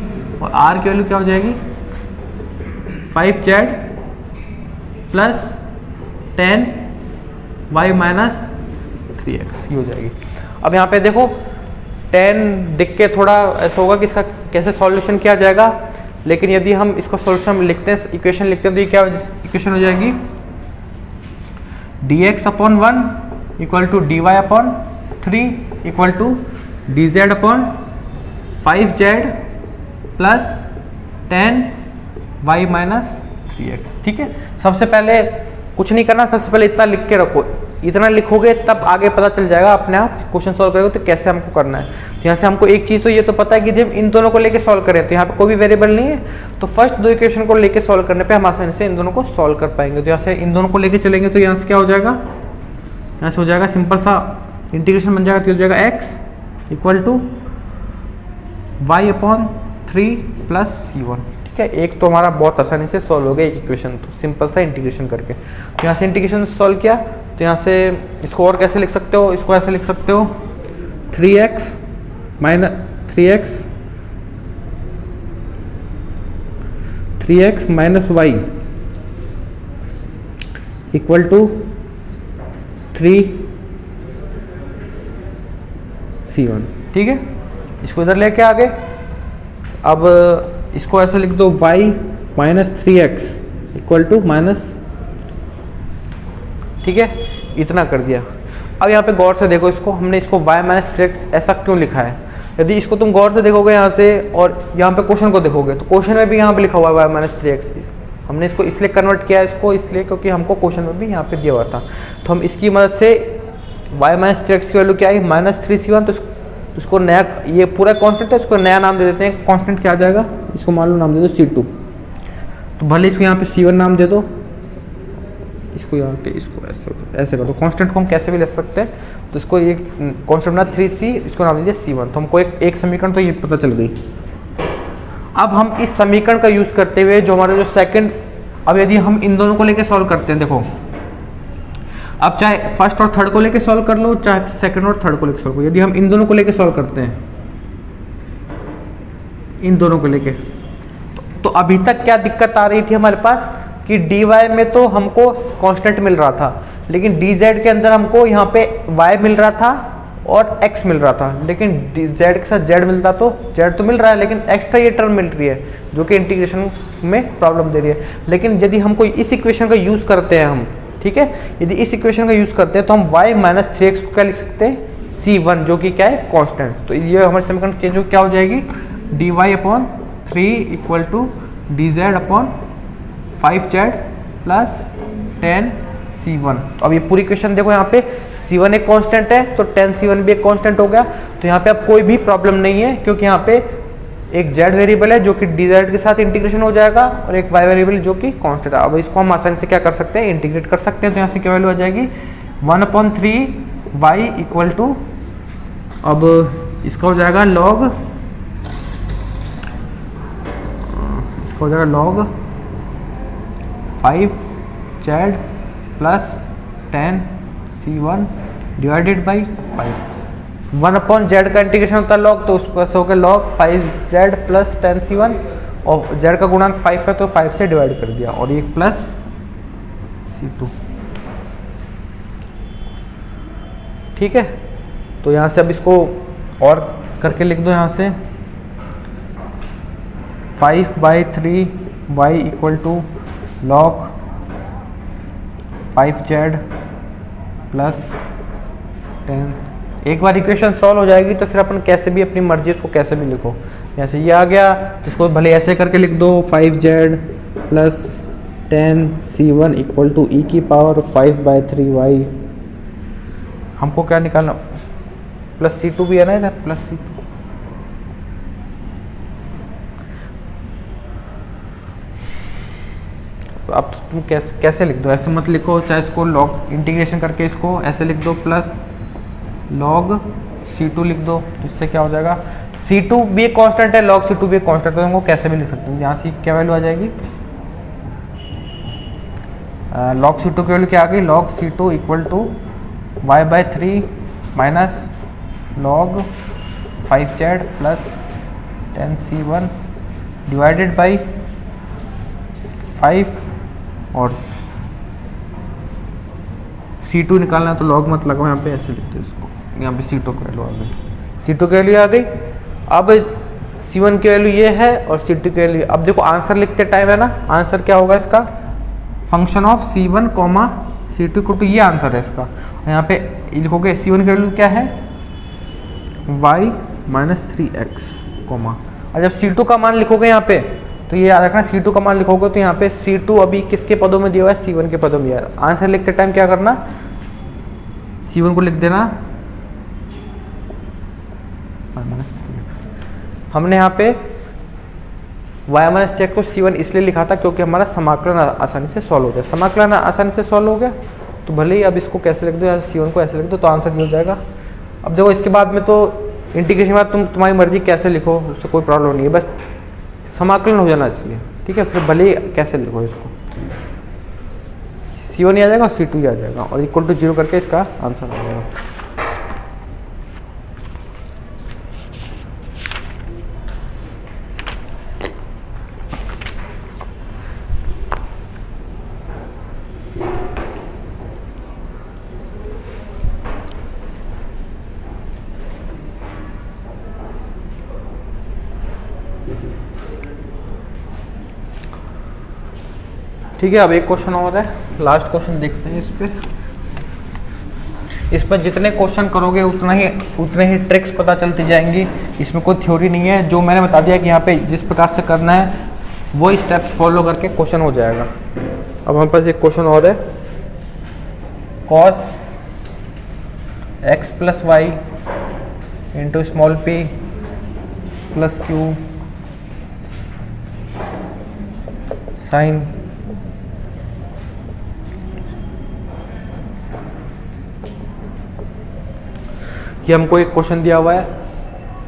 और R की वैल्यू क्या हो जाएगी 5z plus 10 y minus 3x ये हो जाएगी। अब यहाँ पे देखो 10 दिख के थोड़ा ऐसा होगा कि इसका कैसे सॉल्यूशन किया जाएगा, लेकिन यदि हम इसको सॉल्यूशन लिखते हैं, इक्वेशन लिखते हैं, तो ये क्या इक्वेशन हो जाएगी, dx upon 1 equal to dy upon 3 equal to dz upon 5z plus 10 y minus 3x। ठीक है, सबसे पहले कुछ नहीं करना, सबसे पहले इतना लिख के रखो। इतना लिखोगे तब आगे पता चल जाएगा अपने आप, क्वेश्चन सॉल्व करोगे तो कैसे हमको करना है। तो यहाँ से हमको एक चीज़ तो ये तो पता है कि जब इन दोनों को लेके सॉल्व करें तो यहाँ पे कोई भी वेरिएबल नहीं है, तो फर्स्ट 2 इक्वेशन को लेके सॉल्व करने पे हम आसानी से इन दोनों को सॉल्व कर पाएंगे। तो यहाँ से इन दोनों को लेके चलेंगे तो यहाँ से क्या हो जाएगा, यहाँ से हो जाएगा सिंपल सा इंटीग्रेशन बन जाएगा। तो हो जाएगा x equal to y upon 3 plus C1। ठीक है, एक तो हमारा बहुत आसानी से सॉल्व हो गया एक इक्वेशन, तो सिंपल सा इंटीग्रेशन करके। तो यहाँ से इंटीग्रेशन सॉल्व किया, तो यहाँ से इसको और कैसे लिख सकते हो, इसको ऐसे लिख सकते हो 3x minus y equal to 3C1। ठीक है, इसको इधर लेके आगे, अब इसको ऐसे लिख दो y minus 3x equal to minus. ठीक है, इतना कर दिया। अब यहाँ पे गौर से देखो, इसको हमने इसको y माइनस 3x ऐसा क्यों लिखा है। यदि इसको तुम गौर से देखोगे यहाँ से और यहाँ पे क्वेश्चन को देखोगे तो क्वेश्चन में भी यहाँ पे लिखा हुआ है y माइनस 3x। हमने इसको इसलिए कन्वर्ट किया है, इसको इसलिए क्योंकि हमको क्वेश्चन में भी यहाँ पे दिया हुआ था। तो हम इसकी मदद से y माइनस 3x की वैल्यू क्या आई माइनस 3C1। तो इसको नया, ये पूरा कांस्टेंट है, इसको नया नाम दे देते हैं। कांस्टेंट क्या आ जाएगा, इसको मान लो नाम दे दो C2। तो भले इसको यहाँ पे C1 नाम दे दो, इसको यहाँ पे इसको ऐसे कर दो। कांस्टेंट को हम कैसे भी ले सकते हैं, तो इसको ये कांस्टेंट बना 3c, इसको नाम दीजिए c1। तो हमको एक समीकरण तो ये पता चल गई। अब हम इस समीकरण का यूज करते हुए जो हमारा जो सेकंड, अब यदि हम इन दोनों को लेके सॉल्व करते हैं, देखो अब चाहे फर्स्ट और थर्ड को लेके सॉल्व कर लो, चाहे सेकंड और थर्ड को लेके सॉल्व करो। यदि हम इन दोनों को लेके सॉल्व करते हैं, इन दोनों को लेके, तो अभी तक क्या दिक्कत आ रही थी हमारे पास कि dy में तो हमको कांस्टेंट मिल रहा था, लेकिन dz के अंदर हमको यहाँ पे y मिल रहा था और x मिल रहा था, लेकिन z के साथ z मिलता तो z तो मिल रहा है, लेकिन एक्स्ट्रा ये टर्म मिल रही है जो कि इंटीग्रेशन में प्रॉब्लम दे रही है। लेकिन यदि हम कोई इस इक्वेशन का यूज करते हैं हम, ठीक है, यदि इस इक्वेशन का यूज करते हैं तो हम y माइनस 3x को क्या लिख सकते हैं, c1, जो कि क्या है कांस्टेंट। तो ये हमारे समीकरण चेंज हो क्या हो जाएगी, dy upon 3 equal to dz upon 5z plus 10c1। तो अब ये पूरी इक्वेशन देखो, यहाँ पे c1 एक कांस्टेंट है तो 10c1 भी एक कांस्टेंट हो गया। तो यहाँ पे अब कोई भी प्रॉब्लम नहीं है, क्योंकि यहाँ पे एक z वेरिएबल है जो कि dz के साथ इंटीग्रेशन हो जाएगा और एक y वेरिएबल जो कि कांस्टेंट है। अब इसको हम आसानी से क्या कर सकते हैं, इंटीग्रेट कर सकते हैं। तो यहाँ से क्या वैल्यू आ जाएगी, 1/3y इक्वल टू, अब इसका हो जाएगा log, इसका हो जाएगा log 5z plus 10c1 divided by 5। 1/z का इंटीग्रेशन होता है log, तो उसको हो गया log 5z प्लस 10c1, और z का गुणांक 5 है तो 5 से डिवाइड कर दिया, और ये प्लस c2। ठीक है, तो यहाँ से अब इसको और करके लिख दो। यहाँ से 5/3y equal to log 5z plus 10। एक बार इक्वेशन सॉल्व हो जाएगी तो फिर अपन कैसे भी अपनी मर्जी उसको कैसे भी लिखो। जैसे ये आ गया, जिसको भले ऐसे करके लिख दो, 5z plus 10c1 equal to e की पावर 5/3y। हमको क्या निकालना, प्लस c2 भी है ना इधर, प्लस c2। अब तुम कैसे लिख दो, ऐसे मत लिखो, चाहे इसको लॉग इंटीग्रेशन करके इसको ऐसे लिख दो, प्लस log c2 लिख दो। तो इससे क्या हो जाएगा, c2 भी एक कांस्टेंट है, log c2 भी एक कांस्टेंट है, तो हमको कैसे भी लिख सकते हैं। यहाँ से क्या वैल्यू आ जाएगी, log c2 की वैल्यू क्या आ गई, log c2 equal to y/3 minus log 5z plus 10c1 divided by 5, और c2 निकालना है तो log मत लगाओ, यहाँ पे ऐसे लिखते हैं इसको, यहाँ पे c2 की वैल्यू आ गई, c2 की वैल्यू आ गई। अब c1 की वैल्यू ये है और c2 की वैल्यू। अब देखो आंसर लिखते टाइम है ना, आंसर क्या होगा इसका, function of c1 comma c2 को, तो ये आंसर है इसका। यहाँ पे लिखोगे c1 की वैल्यू क्या है, y माइनस 3x कॉमा, और जब c2 का मान लिखोगे यहाँ पे, तो ये याद रखना c2 का मान लिखोगे तो यहाँ पे c2 अभी किसके पदों में दिया हुआ है, c1 के पदों में दिया है। आंसर लिखते टाइम क्या करना, c1 को लिख देना -3x। हमने यहाँ पे y-3x को c1 इसलिए लिखा था क्योंकि हमारा समाकलन आसानी से सॉल्व हो गया। समाकलन आसानी से सॉल्व हो गया तो भले ही अब इसको कैसे लिख दो, या c1 को ऐसे लिख दो, तो आंसर ये हो जाएगा। अब देखो इसके बाद में तो इंटीग्रेशन के बाद तुम्हारी मर्जी कैसे लिखो, उससे कोई प्रॉब्लम नहीं है, बस समाकलन हो जाना चाहिए। ठीक है, फिर भले ही कैसे लिखो इसको, c1 ही आ जाएगा और c2 ही आ जाएगा, और इक्वल टू 0 करके इसका आंसर आ जाएगा। ठीक है, अब एक क्वेश्चन और है, लास्ट क्वेश्चन देखते हैं। इस पर जितने क्वेश्चन करोगे उतने ही ट्रिक्स पता चलती जाएंगी। इसमें कोई थ्योरी नहीं है, जो मैंने बता दिया कि यहाँ पे जिस प्रकार से करना है वो स्टेप्स फॉलो करके क्वेश्चन हो जाएगा। अब हमारे पास एक क्वेश्चन और है, cos x plus y into small p plus q sin ये हमको एक क्वेश्चन दिया हुआ है,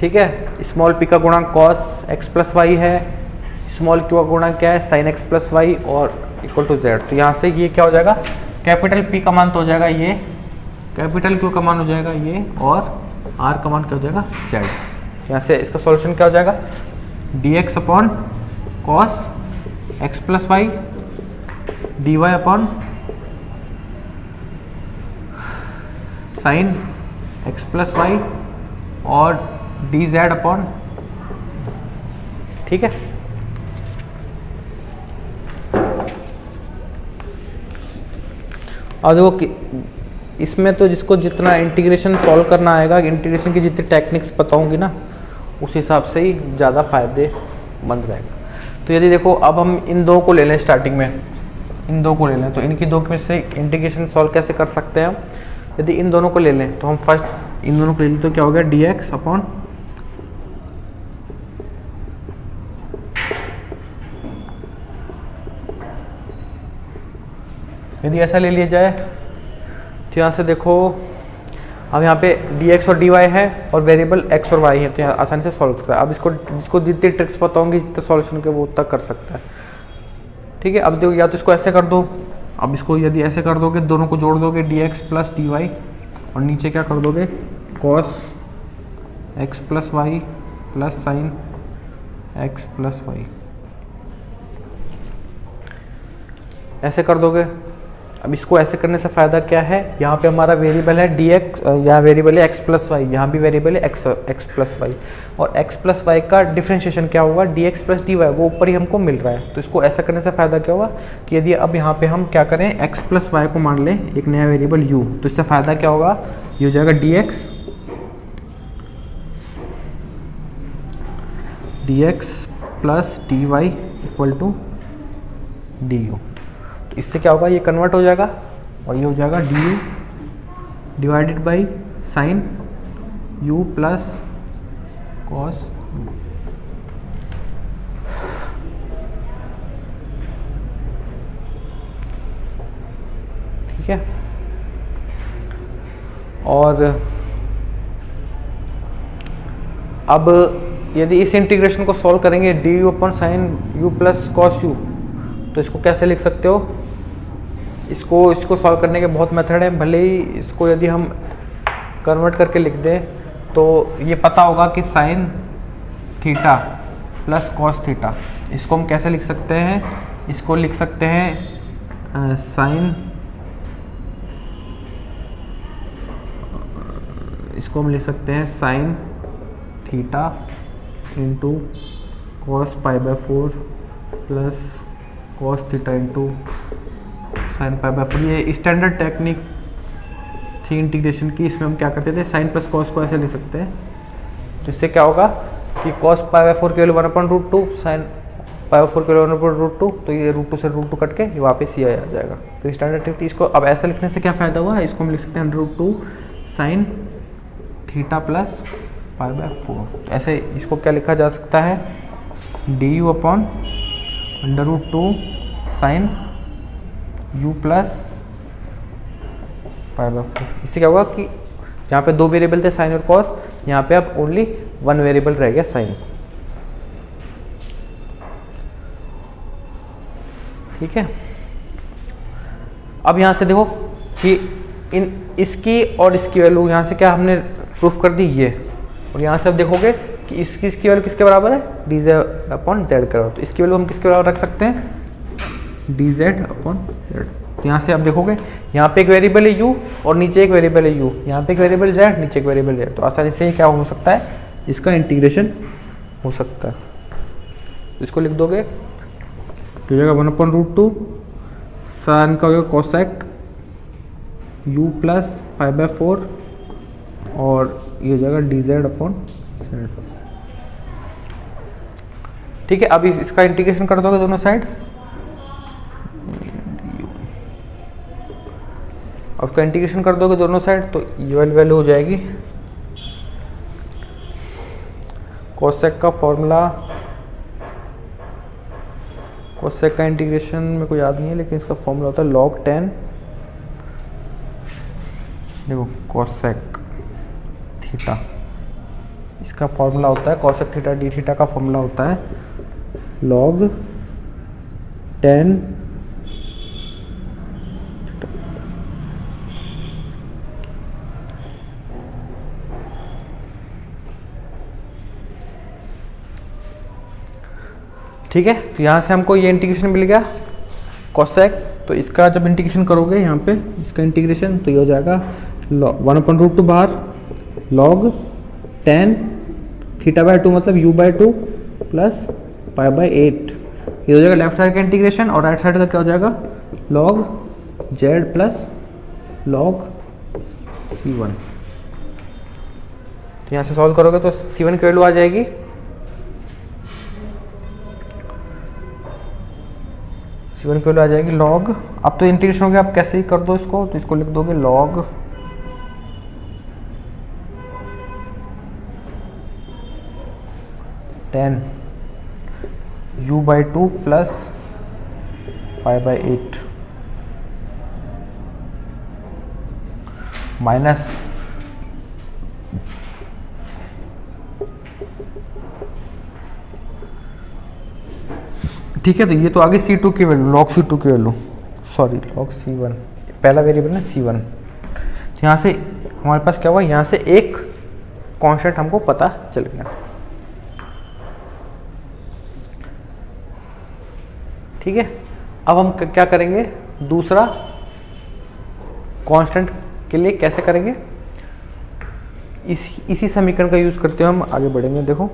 ठीक है। स्मॉल पी का गुणांक कॉस एक्स प्लस वाई है, स्मॉल क्यू का गुणांक क्या है साइन एक्स प्लस वाई और इक्वल टू जेड। तो यहाँ से ये क्या हो जाएगा, कैपिटल पी का मान तो हो जाएगा ये, कैपिटल क्यू का मान हो जाएगा ये, और आर का मान क्या हो जाएगा जेड। यहाँ से इसका सॉल्यूशन क्या हो जाएगा, d x upon cos x plus y d y upon sine x plus y और डी जेड अपॉन, ठीक है। अब देखो इसमें तो जिसको जितना इंटीग्रेशन सॉल्व करना आएगा, इंटीग्रेशन की जितनी टेक्निक्स पता होंगी ना, उस हिसाब से ही ज़्यादा फायदेमंद रहेगा। तो यदि देखो अब हम इन दो को ले लें, स्टार्टिंग में इन दो को ले लें, तो इनकी दो में से इंटीग्रेशन सॉल्व कैसे कर सकते हैं हम। यदि इन दोनों को ले लें तो हम फर्स्ट इन दोनों को ले लें तो क्या हो गया, डी एक्स अपॉन यदि ऐसा ले लिया जाए तो यहाँ से देखो अब यहाँ पे dx और dy है और वेरिएबल x और y है, तो यहाँ आसानी से सॉल्व सकता है। अब जिसको जितनी ट्रिक्स पता होंगी, जितने सॉल्यूशन के वो तक कर सकता है, ठीक है। अब देखो या तो इसको ऐसे कर दो, अब इसको यदि ऐसे कर दोगे, दोनों को जोड़ दोगे dx प्लस dy और नीचे क्या कर दोगे cos x plus y plus sine x plus y, ऐसे कर दोगे। अब इसको ऐसे करने से फ़ायदा क्या है, यहाँ पे हमारा वेरिएबल है dx, यहाँ वेरिएबल है x प्लस वाई, यहाँ भी वेरिएबल है x प्लस वाई, और x प्लस वाई का डिफरेंशिएशन क्या होगा, dx प्लस dy, वो ऊपर ही हमको मिल रहा है। तो इसको ऐसा करने से फ़ायदा क्या होगा कि यदि अब यहाँ पे हम क्या करें, x प्लस वाई को मान लें एक नया वेरिएबल u, तो इससे फ़ायदा क्या होगा, ये हो जाएगा dx plus dy equal to du। इससे क्या होगा, ये कन्वर्ट हो जाएगा और ये हो जाएगा du divided by sine u plus cos u। ठीक है। और अब यदि इस इंटीग्रेशन को सॉल्व करेंगे du upon sine u plus cos u, तो इसको कैसे लिख सकते हो, इसको सॉल्व करने के बहुत मेथड हैं। भले ही इसको यदि हम कन्वर्ट करके लिख दें तो ये पता होगा कि sine theta plus cos theta, इसको हम कैसे लिख सकते हैं, इसको लिख सकते हैं साइन, इसको हम लिख सकते हैं sine theta into cos pi by 4 plus cos theta into sine pi by 4। ये स्टैंडर्ड टेक्निक थी इंटीग्रेशन की। इसमें हम क्या करते थे, साइन प्लस कॉस को ऐसे लिख सकते हैं, जिससे क्या होगा कि कॉस पाई बाय 4 के वैल्यू 1/√2, साइन पाई बाय 4 के वैल्यू 1/√2, तो ये √2 से √2 कट के ये वापस ही आ जाएगा। तो स्टैंडर्ड ट्रिक थी। इसको अब ऐसा लिखने से क्या फ़ायदा हुआ, इसको हम लिख सकते हैं √2 sine theta plus pi by 4। तो ऐसे इसको क्या लिखा जा सकता है, du upon √2 sine u plus pi by 4। इससे क्या होगा कि यहाँ पे दो वेरिएबल थे साइन और कॉस, यहाँ पे अब ओनली वन वेरिएबल रह गया साइन। ठीक है। अब यहाँ से देखो कि इसकी और इसकी वैल्यू यहाँ से क्या हमने प्रूफ कर दी ये, और यहाँ से अब देखोगे कि इसकी वैल्यू किसके बराबर है, dz अपॉन जेड के बराबर। तो इसकी वैल्यू हम किसके बराबर रख सकते हैं, dz अपॉन जेड। तो यहाँ से आप देखोगे यहाँ पे एक वेरिएबल है u और नीचे एक वेरिएबल है u, यहाँ पे एक वेरिएबल z, नीचे एक वेरिएबल z। तो आसानी से क्या हो सकता है, इसका इंटीग्रेशन हो सकता है। तो इसको लिख दोगे तो जाएगा 1/√2 साइन का होगा cosec u plus pi by 4 और ये हो जाएगा dz अपॉन z। ठीक है। अब इसका इंटीग्रेशन कर दोगे दोनों साइड, अब उसका इंटीग्रेशन कर दोगे दोनों साइड, तो ये वाली वैल्यू हो जाएगी कोसेक का फॉर्मूला, कोसेक का इंटीग्रेशन मेरे को याद नहीं है, लेकिन इसका फॉर्मूला होता है log 10, देखो कोसेक थीटा, इसका फॉर्मूला होता है कॉसेक थीटा डी थीटा का फॉर्मूला होता है log 10 ठीक है। तो यहाँ से हमको ये इंटीग्रेशन मिल गया कॉसेक, तो इसका जब इंटीग्रेशन करोगे यहाँ पे इसका इंटीग्रेशन तो ये हो जाएगा 1/√2 बाहर log 10 θ/2 मतलब u/2 प्लस π/8, ये हो जाएगा लेफ्ट साइड का इंटीग्रेशन, और राइट साइड का क्या हो जाएगा log z plus log c1। तो यहाँ से सॉल्व करोगे तो c1 की वैल्यू आ जाएगी c1 की वैल्यू आ जाएगी log, अब तो इंटीग्रेशन हो गया, आप कैसे ही कर दो इसको, तो इसको लिख दोगे log 10 u/2 प्लस π/8 माइनस ठीक है। तो ये तो आगे C2 की वैल्यू log C2 की वैल्यू, सॉरी log C1, पहला वेरिएबल है C1। तो यहाँ से हमारे पास क्या हुआ, यहाँ से एक कांस्टेंट हमको पता चल गया। ठीक है, अब हम क्या करेंगे, दूसरा कांस्टेंट के लिए कैसे करेंगे, इसी समीकरण का यूज करते हुए हम आगे बढ़ेंगे। देखो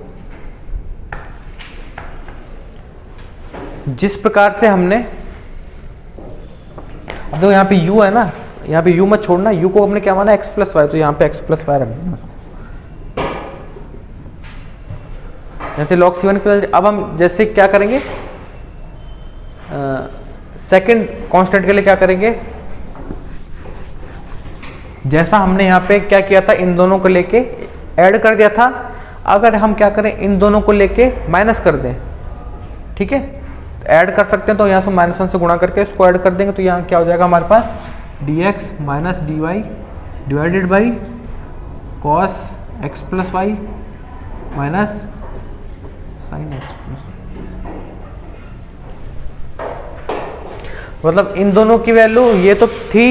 जिस प्रकार से हमने, अब देखो यहाँ पे u है ना, यहाँ पे u मत छोड़ना, u को हमने क्या माना x प्लस वाई, तो यहाँ पे x प्लस वाई रख देना। जैसे log c1 प्लस, अब हम जैसे क्या करेंगे सेकंड कांस्टेंट के लिए क्या करेंगे, जैसा हमने यहाँ पे क्या किया था, इन दोनों को लेके ऐड कर दिया था, अगर हम क्या करें इन दोनों को लेके माइनस कर दें, ठीक है, तो ऐड कर सकते हैं, तो यहाँ से -1 से गुणा करके इसको ऐड कर देंगे, तो यहाँ क्या हो जाएगा हमारे पास dx minus dy divided by cos x plus y minus sine x plus, मतलब इन दोनों की वैल्यू ये तो थी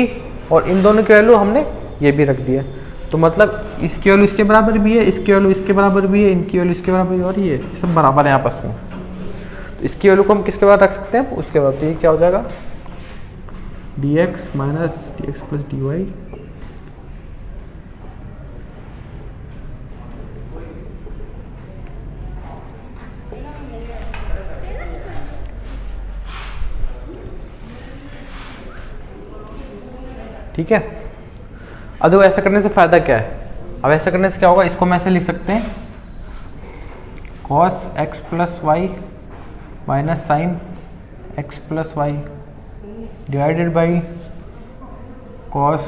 और इन दोनों की वैल्यू हमने ये भी रख दी है, तो मतलब इसकी वैल्यू इसके बराबर भी है, इसकी वैल्यू इसके बराबर भी है, इनकी वैल्यू इसके बराबर भी है, और ये सब बराबर है आपस में। तो इसकी वैल्यू को हम किसके बाद रख सकते हैं, उसके बाद, तो ये क्या हो जाएगा dx minus dx plus dy ठीक है। अब देखो ऐसा करने से फायदा क्या है, अब ऐसा करने से क्या होगा, इसको हम ऐसे लिख सकते हैं cos x plus y minus sine x plus y divided by cos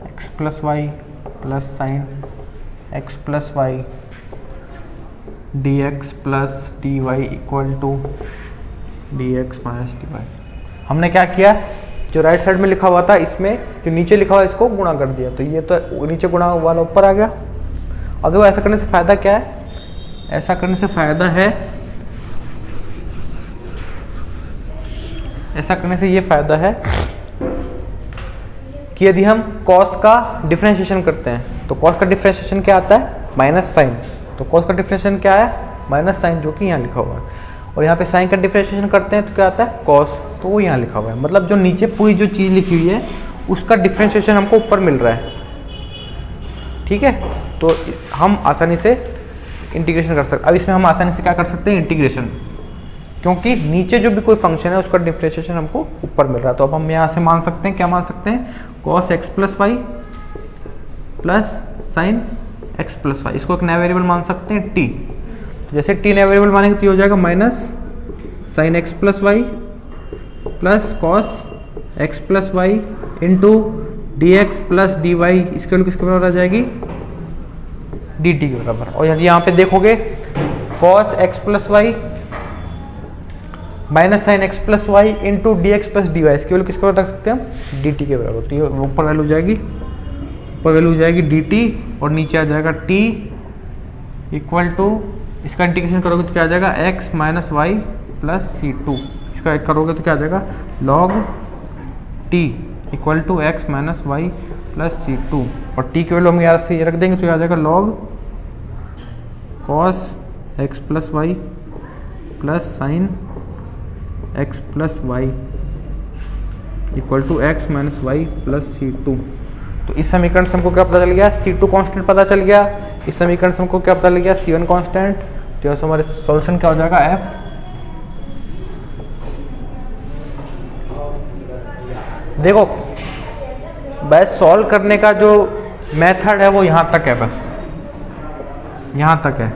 x plus y plus sine x plus y dx plus dy equal to dx minus dy। हमने क्या किया, जो राइट साइड में लिखा हुआ था इसमें जो नीचे लिखा हुआ इसको गुणा कर दिया, तो ये तो नीचे गुणा वाला ऊपर आ गया। अब देखो ऐसा करने से फायदा क्या है, ऐसा करने से फायदा है, ऐसा करने से ये फायदा है कि यदि हम cos का डिफरेंशिएशन करते हैं, तो cos का डिफरेंशिएशन क्या आता है माइनस साइन, तो cos का डिफरेंशिएशन क्या है माइनस साइन, जो कि यहाँ लिखा हुआ है, और यहाँ पे साइन का डिफरेंशिएशन करते हैं तो क्या आता है cos, तो वो यहाँ लिखा हुआ है, मतलब जो नीचे पूरी जो चीज़ लिखी हुई है उसका डिफरेंशिएशन हमको ऊपर मिल रहा है। ठीक है, तो हम आसानी से इंटीग्रेशन कर सकते, अब इसमें हम आसानी से क्या कर सकते हैं इंटीग्रेशन, क्योंकि नीचे जो भी कोई फंक्शन है उसका डिफरेंशिएशन हमको ऊपर मिल रहा है। तो अब हम यहाँ से मान सकते हैं, क्या मान सकते हैं, cos x plus y plus sine x plus y, इसको एक नया वेरिएबल मान सकते हैं t। तो जैसे t नया वेरिएबल मानेंगे तो ये हो जाएगा minus sine x plus y plus cos x plus y into d x plus d y, इसके वैल्यू किसके बराबर आ जाएगी dt के बराबर। और यदि यहाँ पे देखोगे cos x plus y minus sine x plus y into d x plus d y, इसकी वैल्यू किसके बराबर रख सकते हैं हम dt के बराबर, तो ये ऊपर वैल्यू हो जाएगी ऊपर वैल्यू हो जाएगी डी टी और नीचे आ जाएगा टी इक्वल टू, इसका इंटीग्रेशन करोगे तो क्या आ जाएगा x minus y plus c two, इसका करोगे तो क्या आ जाएगा log t equal to x minus y plus c two, और t की वैल्यू हम यहाँ से रख देंगे तो आ जाएगा log cos x plus y plus sine x plus y equal to x minus y plus c two. तो इस समीकरण से हमको क्या पता चल गया, C2 कांस्टेंट पता चल गया। इस समीकरण से हमको क्या पता चल गया, C1 कांस्टेंट। तो यहाँ से हमारे सॉल्यूशन क्या हो जाएगा F। देखो बस सॉल्व करने का जो मेथड है वो यहाँ तक है, बस यहाँ तक है।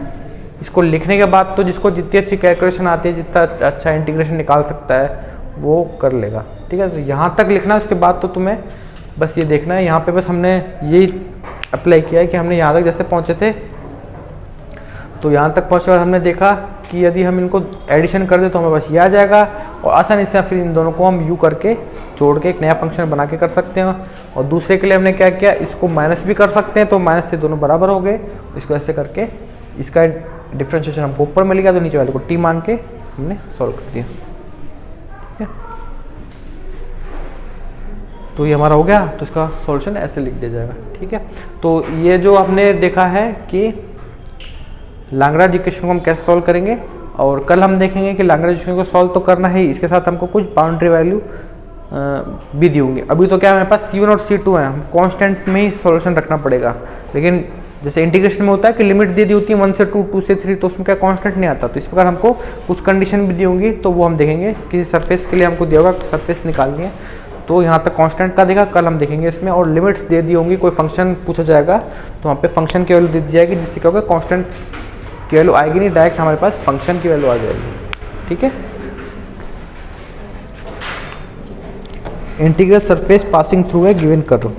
इसको लिखने के बाद तो जिसको जितनी अच्छी कैलकुलेशन आती है, जितना अच्छा इंटीग्रेशन निकाल सकता है वो कर लेगा, ठीक है। तो यहाँ तक लिखना है, उसके बाद तो तुम्हें बस ये देखना है। यहाँ पे बस हमने ये अप्लाई किया है कि हमने यहाँ तक जैसे पहुँचे थे, तो यहाँ तक पहुँचने बाद हमने देखा कि यदि हम इनको एडिशन कर दे तो हमें बस ये आ जाएगा, और आसानी से फिर इन दोनों को हम यू करके जोड़ के एक नया फंक्शन बना के कर सकते हैं। और दूसरे के लिए हमने क्या किया, इसको माइनस भी कर सकते हैं, तो माइनस से दोनों बराबर हो गए। इसको ऐसे करके इसका डिफ्रेंशिएशन हमको ऊपर मिल गया, तो नीचे वाले को टी मान के हमने सॉल्व कर दिया, ठीक है। तो ये हमारा हो गया, तो इसका सॉल्यूशन ऐसे लिख दिया जाएगा, ठीक है। तो ये जो हमने देखा है कि लाग्रांज इक्वेशन को हम कैसे सॉल्व करेंगे, और कल हम देखेंगे कि लाग्रांज इक्वेशन को सॉल्व तो करना है, इसके साथ हमको कुछ बाउंड्री वैल्यू भी दी होंगी। अभी तो क्या हमारे पास C1 और C2 है, हम कांस्टेंट में ही सॉल्यूशन रखना पड़ेगा। लेकिन जैसे इंटीग्रेशन में होता है कि लिमिट दे दी होती है 1 से 2, 2 से 3, तो उसमें क्या कांस्टेंट नहीं आता। तो इस प्रकार हमको कुछ कंडीशन भी दी होंगी, तो वो हम देखेंगे। किसी सरफेस के लिए हमको दिया होगा सरफेस निकालनी है, तो यहाँ तक कांस्टेंट का देखा, कल हम देखेंगे इसमें। और लिमिट्स दे दी होंगी, कोई फंक्शन पूछा जाएगा तो वहाँ पे फंक्शन की वैल्यू दे दी जाएगी, जिससे क्या होगा कांस्टेंट की वैल्यू आएगी नहीं, डायरेक्ट हमारे पास फंक्शन की वैल्यू आ जाएगी, ठीक है। Integral surface passing through a given curve.